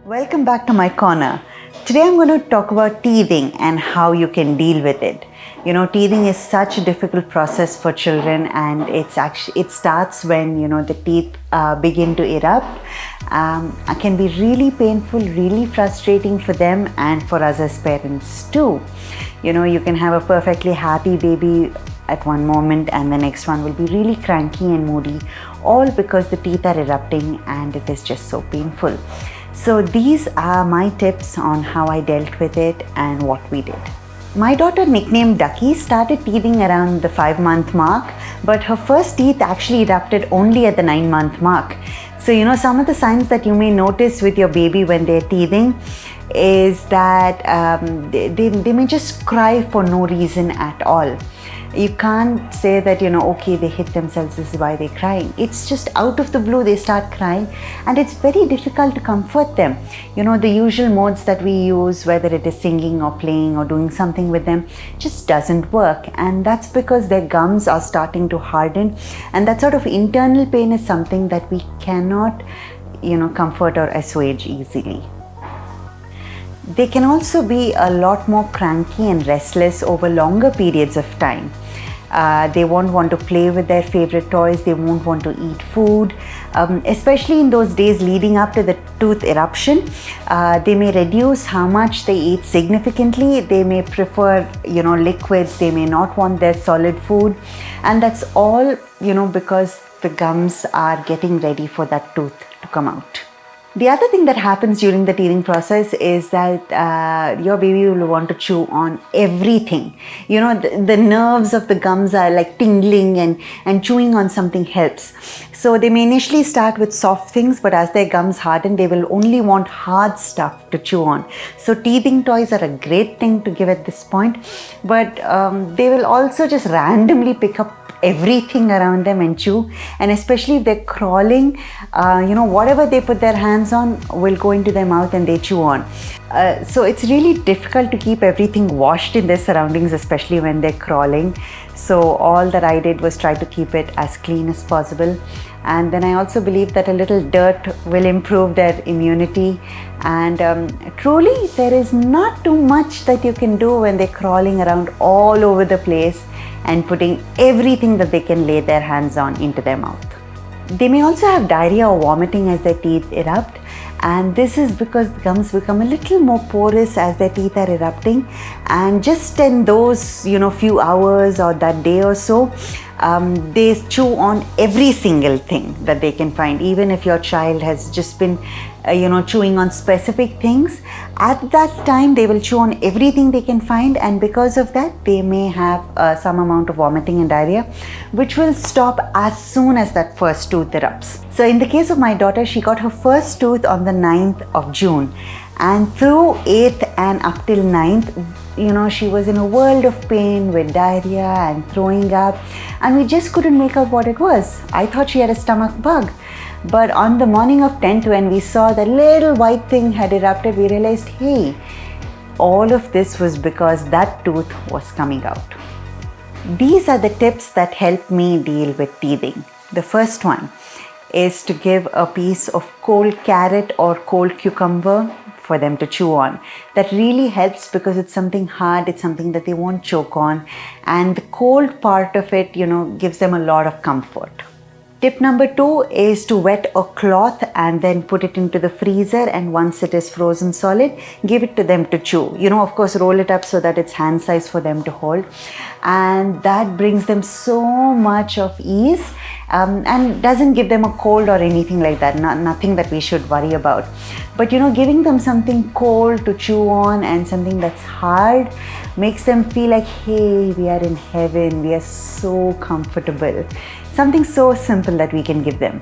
Welcome back to my corner. Today I'm going to talk about teething and how you can deal with it. You know, teething is such a difficult process for children, and it starts when the teeth begin to erupt. It can be really painful, really frustrating for them and for us as parents too. You can have a perfectly happy baby at one moment and the next one will be really cranky and moody, all because the teeth are erupting and it is just so painful. So these are my tips on how I dealt with it and what we did. My daughter, nicknamed Ducky, started teething around the 5-month mark, but her first teeth actually erupted only at the 9-month mark. So some of the signs that you may notice with your baby when they're teething is that they may just cry for no reason at all. You can't say that, okay, they hit themselves, this is why they're crying. It's just out of the blue, they start crying, and it's very difficult to comfort them. The usual modes that we use, whether it is singing or playing or doing something with them, just doesn't work. And that's because their gums are starting to harden. And that sort of internal pain is something that we cannot, comfort or assuage easily. They can also be a lot more cranky and restless over longer periods of time. They won't want to play with their favorite toys, they won't want to eat food, especially in those days leading up to the tooth eruption. They may reduce how much they eat significantly. They may prefer, liquids. They may not want their solid food. And that's all, because the gums are getting ready for that tooth to come out. The other thing that happens during the teething process is that your baby will want to chew on everything. The nerves of the gums are like tingling, and chewing on something helps. So they may initially start with soft things, but as their gums harden, they will only want hard stuff to chew on. So teething toys are a great thing to give at this point, but they will also just randomly pick up everything around them and chew, and especially if they're crawling, whatever they put their hands on will go into their mouth and they chew on. So it's really difficult to keep everything washed in their surroundings, especially when they're crawling. So all that I did was try to keep it as clean as possible. And then I also believe that a little dirt will improve their immunity. And truly, there is not too much that you can do when they're crawling around all over the place and putting everything that they can lay their hands on into their mouth. They may also have diarrhea or vomiting as their teeth erupt, and this is because the gums become a little more porous as their teeth are erupting, and just in those few hours or that day or so, they chew on every single thing that they can find. Even if your child has just been chewing on specific things, at that time they will chew on everything they can find, and because of that they may have some amount of vomiting and diarrhea, which will stop as soon as that first tooth erupts. So in the case of my daughter, she got her first tooth on the 9th of June, and through 8th and up till 9th, she was in a world of pain with diarrhea and throwing up, and we just couldn't make out what it was. I thought she had a stomach bug. But on the morning of 10th, when we saw the little white thing had erupted, we realized, hey, all of this was because that tooth was coming out. These are the tips that help me deal with teething. The first one is to give a piece of cold carrot or cold cucumber for them to chew on. That really helps because it's something hard, it's something that they won't choke on, and the cold part of it, gives them a lot of comfort. Tip number 2 is to wet a cloth and then put it into the freezer, and once it is frozen solid, give it to them to chew. Of course, roll it up so that it's hand size for them to hold, and that brings them so much of ease and doesn't give them a cold or anything like that. Nothing that we should worry about. But giving them something cold to chew on and something that's hard makes them feel like, hey, we are in heaven, we are so comfortable. Something so simple that we can give them.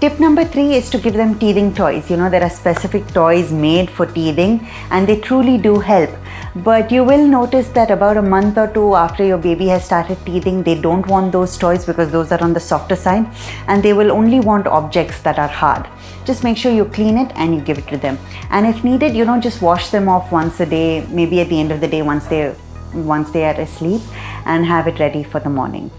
Tip number 3 is to give them teething toys. There are specific toys made for teething and they truly do help. But you will notice that about a month or two after your baby has started teething, they don't want those toys because those are on the softer side, and they will only want objects that are hard. Just make sure you clean it and you give it to them. And if needed, just wash them off once a day, maybe at the end of the day once they are asleep, and have it ready for the morning.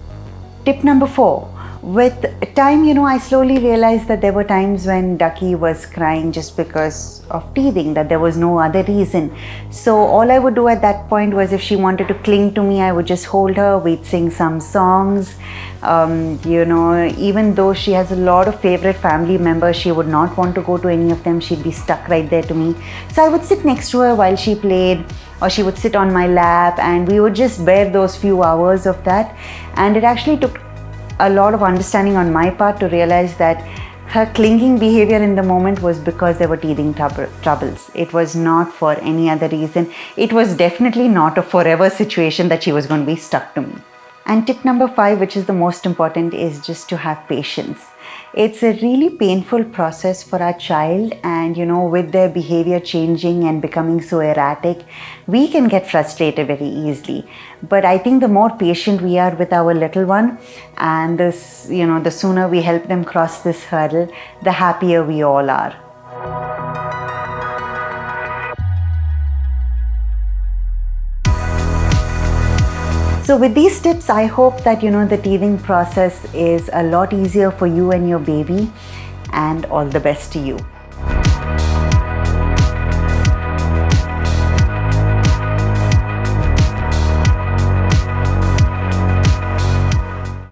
Tip number 4. With time, I slowly realized that there were times when Ducky was crying just because of teething, that there was no other reason. So all I would do at that point was, if she wanted to cling to me, I would just hold her, we'd sing some songs. Even though she has a lot of favorite family members, she would not want to go to any of them. She'd be stuck right there to me. So I would sit next to her while she played, or she would sit on my lap, and we would just bear those few hours of that. And it actually took a lot of understanding on my part to realize that her clinging behavior in the moment was because there were teething troubles. It was not for any other reason. It was definitely not a forever situation that she was going to be stuck to me. And tip number 5, which is the most important, is just to have patience. It's a really painful process for our child, and with their behavior changing and becoming so erratic, we can get frustrated very easily. But I think the more patient we are with our little one, and the sooner we help them cross this hurdle, the happier we all are. So with these tips, I hope that the teething process is a lot easier for you and your baby, and all the best to you.